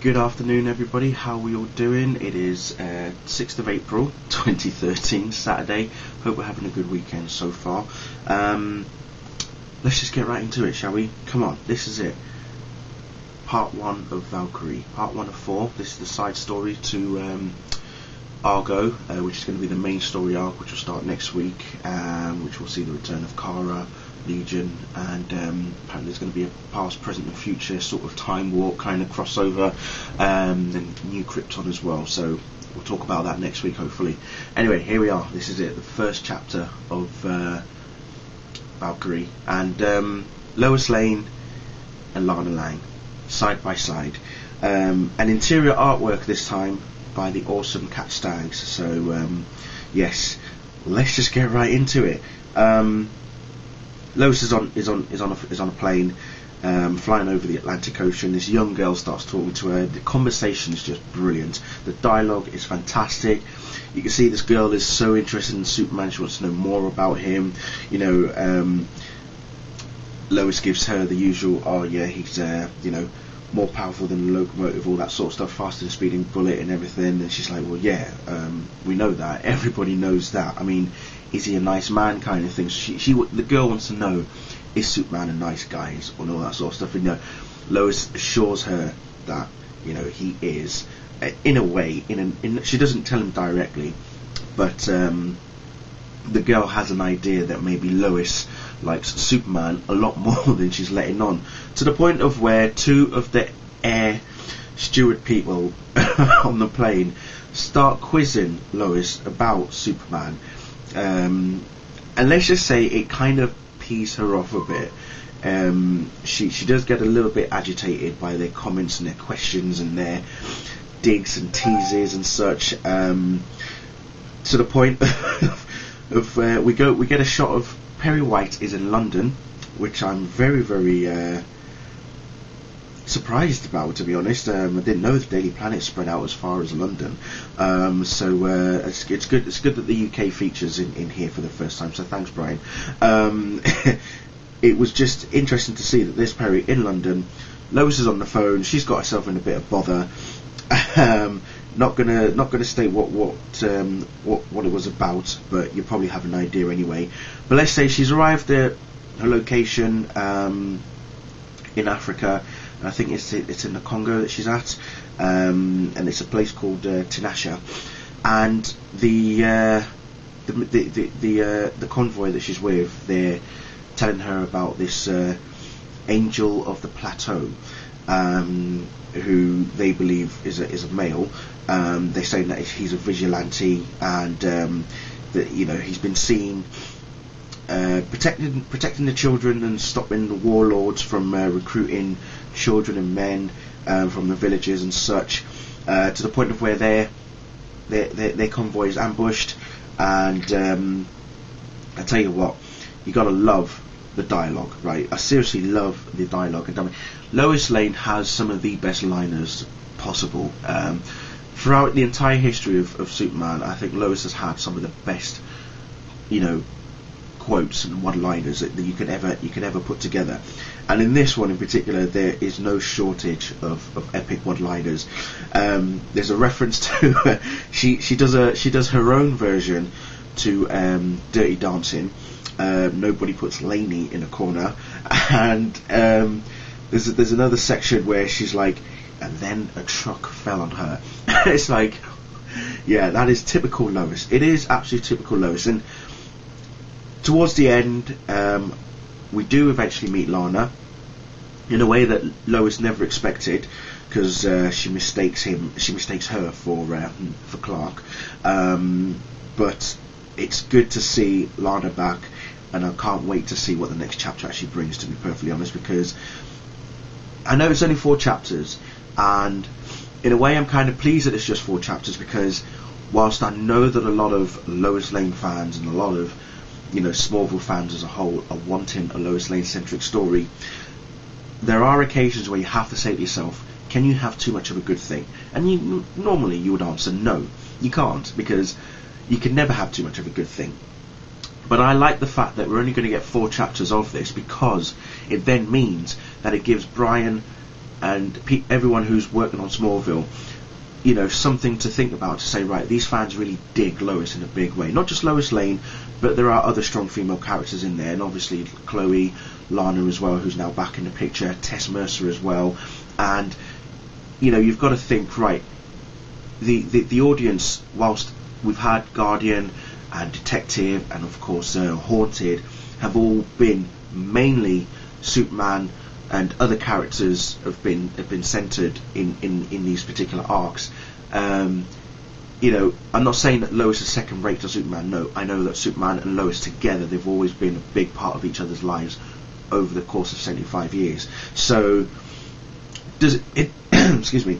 Good afternoon, everybody. How are we all doing? It is 6th of April 2013, Saturday. Hope we're having a good weekend so far. Let's just get right into it, shall we? Come on, this is it. Part 1 of Valkyrie. Part 1 of 4. This is the side story to Argo, which is going to be the main story arc, which will start next week, which will see the return of Kara, Legion, and apparently there's going to be a past, present and future sort of time warp kind of crossover, and new Krypton as well, so we'll talk about that next week hopefully. Anyway, here we are. This is it, the first chapter of Valkyrie, and Lois Lane and Lana Lang side by side, and interior artwork this time by the awesome Cat Stags. So yes, let's just get right into it. Lois is on a plane, flying over the Atlantic Ocean. This young girl starts talking to her. The conversation is just brilliant. The dialogue is fantastic. You can see this girl is so interested in Superman. She wants to know more about him. You know, Lois gives her the usual, oh yeah, he's more powerful than a locomotive, all that sort of stuff, faster than a speeding bullet and everything. And she's like, well, yeah, we know that. Everybody knows that. I mean, is he a nice man, kind of thing? The girl wants to know, is Superman a nice guy, and all that sort of stuff. And Lois assures her that he is, in a way. She doesn't tell him directly, but the girl has an idea that maybe Lois likes Superman a lot more than she's letting on, to the point of where two of the air steward people on the plane start quizzing Lois about Superman, and let's just say it kind of pees her off a bit. She does get a little bit agitated by their comments and their questions and their digs and teases and such, to the point of we get a shot of Perry White is in London, which I'm very, very surprised about, to be honest. I didn't know the Daily Planet spread out as far as London, so it's good. It's good that the UK features in here for the first time. So thanks, Brian. It was just interesting to see that this Perry in London. Lois is on the phone. She's got herself in a bit of bother. Not gonna state what it was about, but you probably have an idea anyway. But let's say she's arrived at her location in Africa. I think it's in the Congo that she's at, and it's a place called Tinashe. And the convoy that she's with, they're telling her about this angel of the plateau, who they believe is a male. They're saying that he's a vigilante, and that he's been seen protecting the children and stopping the warlords from recruiting children and men from the villages and such, to the point of where their convoy is ambushed. And I tell you what, you gotta love the dialogue, right? I seriously love the dialogue. And Lois Lane has some of the best liners possible. Throughout the entire history of Superman, I think Lois has had some of the best, quotes and one-liners that you could ever put together. And in this one in particular, there is no shortage of epic one-liners. There's a reference to she does her own version to Dirty Dancing. Nobody puts Laney in a corner, and there's another section where she's like, and then a truck fell on her. It's like, yeah, that is typical Lois. It is absolutely typical Lois. And towards the end, we do eventually meet Lana in a way that Lois never expected, because she mistakes her for Clark. But it's good to see Lana back, and I can't wait to see what the next chapter actually brings, to be perfectly honest, because I know it's only 4 chapters, and in a way I'm kind of pleased that it's just 4 chapters, because whilst I know that a lot of Lois Lane fans and a lot of Smallville fans as a whole are wanting a Lois Lane centric story, there are occasions where you have to say to yourself, can you have too much of a good thing? And normally you would answer no, you can't, because you can never have too much of a good thing. But I like the fact that we're only going to get 4 chapters of this, because it then means that it gives Brian and everyone who's working on Smallville, you know, something to think about, to say, right, these fans really dig Lois in a big way. Not just Lois Lane, but there are other strong female characters in there, and obviously Chloe, Lana as well, who's now back in the picture, Tess Mercer as well. And you know, you've got to think, right, the audience, whilst we've had Guardian and Detective and of course Haunted, have all been mainly Superman, and other characters have been centered in these particular arcs. You know, I'm not saying that Lois is second rate to Superman. No, I know that Superman and Lois together, they've always been a big part of each other's lives over the course of 75 years. So does it excuse me,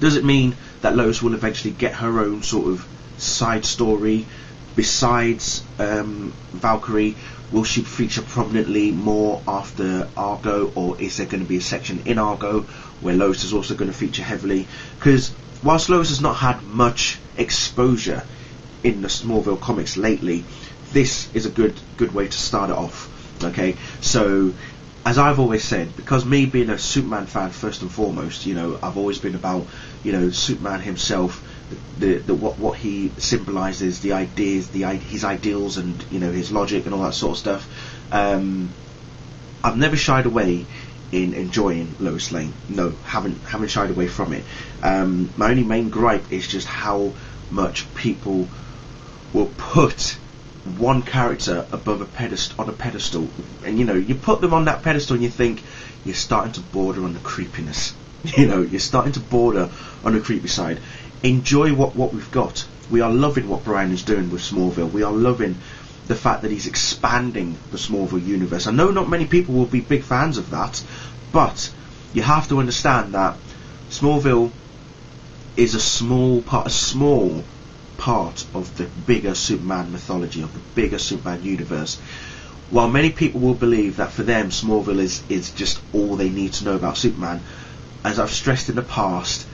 does it mean that Lois will eventually get her own sort of side story besides Valkyrie? Will she feature prominently more after Argo, or is there going to be a section in Argo where Lois is also going to feature heavily? Because whilst Lois has not had much exposure in the Smallville comics lately, this is a good way to start it off. Okay, so as I've always said, because me being a Superman fan first and foremost, you know, I've always been about, you know, Superman himself, the what he symbolises, the ideas, his ideals, and you know, his logic and all that sort of stuff. I've never shied away in enjoying Lois Lane. No, haven't shied away from it. My only main gripe is just how much people will put one character above on a pedestal, and you know, you put them on that pedestal and you think you're starting to border on the creepiness. You know, you're starting to border on the creepy side. Enjoy what we've got. We are loving what Brian is doing with Smallville. We are loving the fact that he's expanding the Smallville universe. I know not many people will be big fans of that, but you have to understand that Smallville is a small part of the bigger Superman mythology, of the bigger Superman universe. While many people will believe that for them Smallville is just all they need to know about Superman, as I've stressed in the past,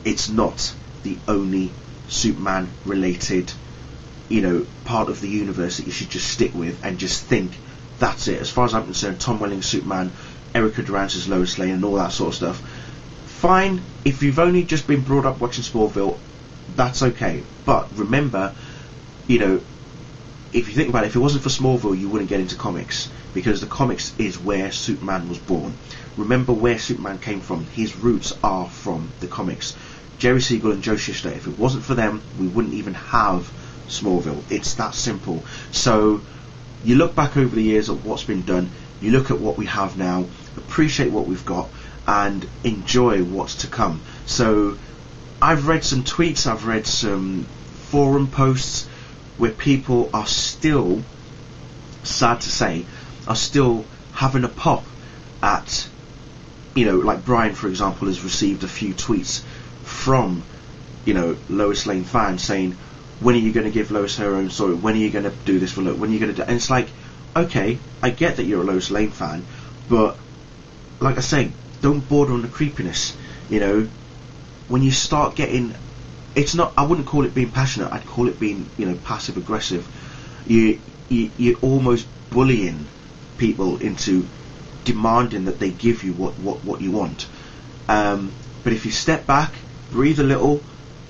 it's not the only Superman related, you know, part of the universe that you should just stick with and just think that's it. As far as I'm concerned, Tom Welling's Superman, Erica Durance's Lois Lane, and all that sort of stuff, fine. If you've only just been brought up watching Smallville, that's okay. But remember, you know, if you think about it, if it wasn't for Smallville, you wouldn't get into comics, because the comics is where Superman was born. Remember where Superman came from. His roots are from the comics. Jerry Siegel and Joe Shuster, if it wasn't for them, we wouldn't even have Smallville. It's that simple. So you look back over the years at what's been done, you look at what we have now, appreciate what we've got, and enjoy what's to come. So I've read some tweets, I've read some forum posts where people are still, sad to say, are still having a pop at, you know, like Brian, for example, has received a few tweets from, you know, Lois Lane fans saying, when are you going to give Lois her own story? When are you going to do this for Lois? When are you going to do? And it's like, okay, I get that you're a Lois Lane fan, but like I say, don't border on the creepiness. You know, when you start getting, it's not, I wouldn't call it being passionate, I'd call it being, you know, passive aggressive. You're almost bullying people into demanding that they give you what you want. But if you step back, breathe a little,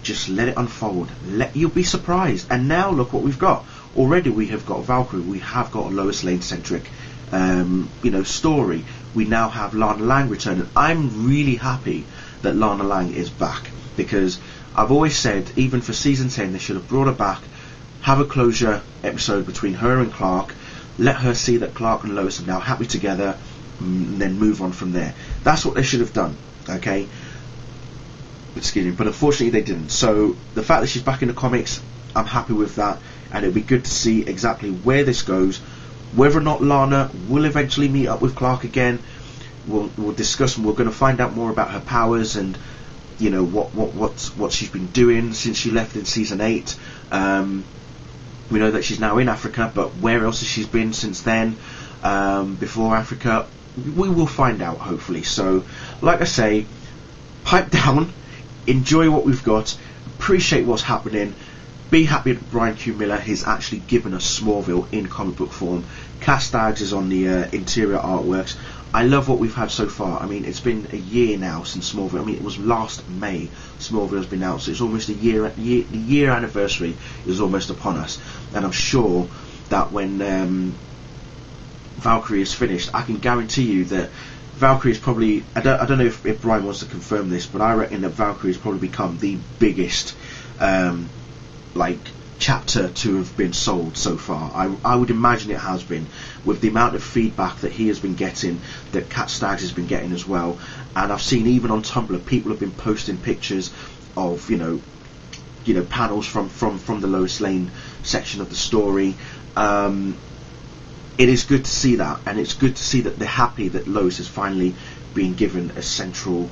just let it unfold. You'll be surprised. And now look what we've got. Already we have got Valkyrie. We have got a Lois Lane centric, you know, story. We now have Lana Lang returning. I'm really happy that Lana Lang is back, because I've always said, even for season 10, they should have brought her back, have a closure episode between her and Clark, let her see that Clark and Lois are now happy together, and then move on from there. That's what they should have done. Okay. Excuse me, but unfortunately they didn't. So the fact that she's back in the comics, I'm happy with that, and it'll be good to see exactly where this goes. Whether or not Lana will eventually meet up with Clark again, we'll discuss, and we're going to find out more about her powers and, you know, what she's been doing since she left in season 8. We know that she's now in Africa, but where else has she been since then? Before Africa, we will find out, hopefully. So, like I say, pipe down, enjoy what we've got, appreciate what's happening, be happy that Brian Q. Miller has actually given us Smallville in comic book form. Cass Staggs is on the interior artworks. I love what we've had so far. I mean, it's been a year now since Smallville. I mean, it was last May Smallville has been out, so it's almost the year anniversary is almost upon us. And I'm sure that when Valkyrie is finished, I can guarantee you that Valkyrie is probably, I don't know if Brian wants to confirm this, but I reckon that Valkyrie has probably become the biggest like chapter to have been sold so far. I would imagine it has been, with the amount of feedback that he has been getting, that Cat Staggs has been getting as well. And I've seen even on Tumblr people have been posting pictures of you know panels from the Lois Lane section of the story. It is good to see that, and it's good to see that they're happy that Lois has finally been given a central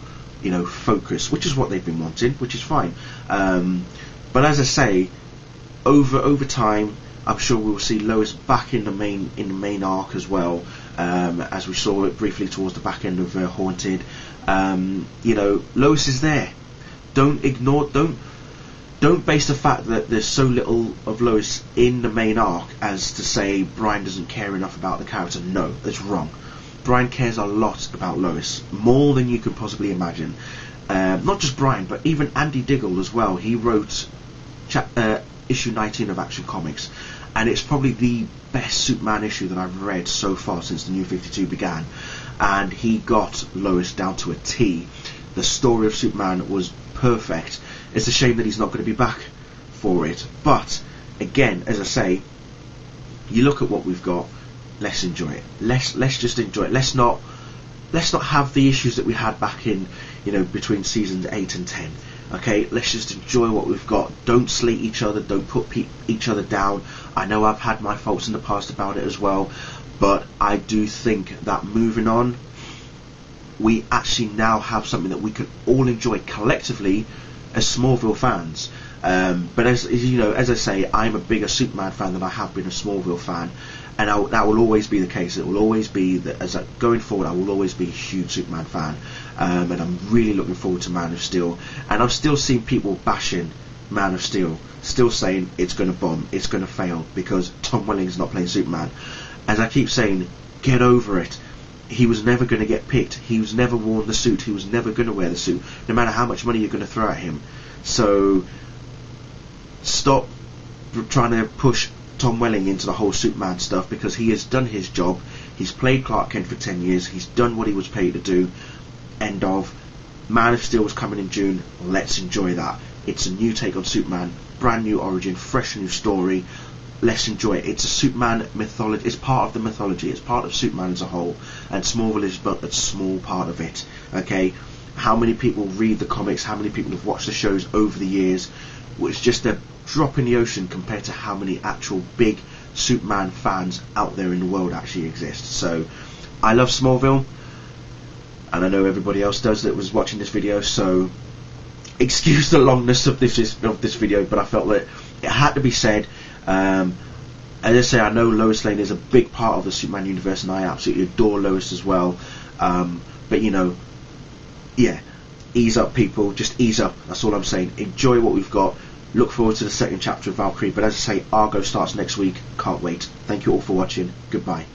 focus, which is what they've been wanting, which is fine. But as I say, over time, I'm sure we'll see Lois back in the main arc as well, as we saw it briefly towards the back end of Haunted. Lois is there. Don't base the fact that there's so little of Lois in the main arc as to say Brian doesn't care enough about the character. No, that's wrong. Brian cares a lot about Lois, more than you can possibly imagine. Not just Brian, but even Andy Diggle as well. He wrote issue 19 of Action Comics, and it's probably the best Superman issue that I've read so far since the New 52 began, and he got Lois down to a T. The story of Superman was perfect. It's a shame that he's not going to be back for it, but again, as I say, you look at what we've got, let's enjoy it. Let's just enjoy it. Let's not have the issues that we had back in between seasons 8 and 10. Okay, let's just enjoy what we've got. Don't slate each other, don't put each other down. I know I've had my faults in the past about it as well, but I do think that moving on, we actually now have something that we can all enjoy collectively as Smallville fans. But as I say, I'm a bigger Superman fan than I have been a Smallville fan, and that will always be the case. It will always be that going forward, I will always be a huge Superman fan, and I'm really looking forward to Man of Steel. And I've still seen people bashing Man of Steel, still saying it's going to bomb, it's going to fail because Tom Welling's not playing Superman. As I keep saying, get over it. He was never going to get picked. He was never worn the suit. He was never going to wear the suit, no matter how much money you're going to throw at him. So stop trying to push Tom Welling into the whole Superman stuff, because he has done his job. He's played Clark Kent for 10 years. He's done what he was paid to do. End of. Man of Steel is coming in June. Let's enjoy that. It's a new take on Superman, brand new origin, fresh new story. Let's enjoy it. It's a Superman mythology. It's part of the mythology. It's part of Superman as a whole, and Smallville is but a small part of it. Okay, how many people read the comics? How many people have watched the shows over the years? Well, it's just a drop in the ocean compared to how many actual big Superman fans out there in the world actually exist. So, I love Smallville, and I know everybody else does that was watching this video. So, excuse the longness of this video, but I felt that it had to be said. As I say, I know Lois Lane is a big part of the Superman universe, and I absolutely adore Lois as well. But yeah, ease up, people. Just ease up. That's all I'm saying. Enjoy what we've got. Look forward to the second chapter of Valkyrie. But as I say, Argo starts next week. Can't wait. Thank you all for watching. Goodbye.